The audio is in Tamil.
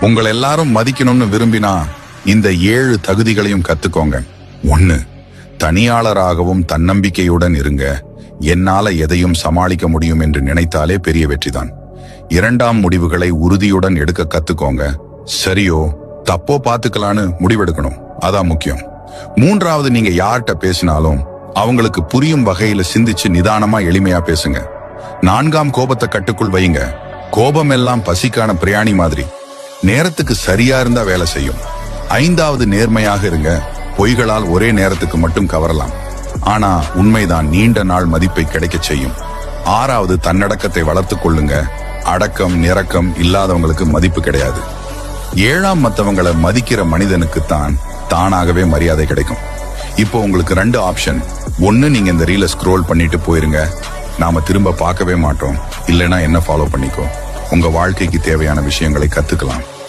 உங்களை எல்லாரும் மதிக்கணும்னு விரும்பினா இந்த 7 தகுதிகளையும் கத்துக்கோங்க. 1. தனியாளராகவும் தன்னம்பிக்கையுடன் இருங்க. என்னால எதையும் சமாளிக்க முடியும் என்று நினைத்தாலே பெரிய வெற்றிதான். 2. முடிவுகளை உறுதியுடன் எடுக்க கத்துக்கோங்க. சரியோ தப்போ பாத்துக்கலான்னு முடிவெடுக்கணும், அதான் முக்கியம். 3. நீங்க யார்கிட்ட பேசினாலும் அவங்களுக்கு புரியும் வகையில சிந்திச்சு நிதானமா எளிமையா பேசுங்க. 4. கோபத்தை கட்டுக்குள் வைங்க. கோபம் எல்லாம் பசிக்கான பிரயாணி மாதிரி, நேரத்துக்கு சரியா இருந்தா வேலை செய்யும். 5. நேர்மையாக இருங்க. பொய்களால் ஒரே நேரத்துக்கு மட்டும் கவரலாம், ஆனா உண்மைதான் நீண்ட நாள் மதிப்பை கிடைக்க செய்யும். 6. தன்னடக்கத்தை வளர்த்துக் கொள்ளுங்க. அடக்கம் நிரக்கம் இல்லாதவங்களுக்கு மதிப்பு கிடையாது. 7. மத்தவங்களை மதிக்கிற மனிதனுக்குத்தான் தானாகவே மரியாதை கிடைக்கும். இப்போ உங்களுக்கு 2 ஆப்ஷன். 1, நீங்க இந்த ரீலை ஸ்க்ரோல் பண்ணிட்டு போயிருங்க, நாம திரும்ப பார்க்கவே மாட்டோம். இல்லைன்னா என்ன ஃபாலோ பண்ணிக்கோ, உங்க வாழ்க்கைக்கு தேவையான விஷயங்களை கத்துக்கலாம்.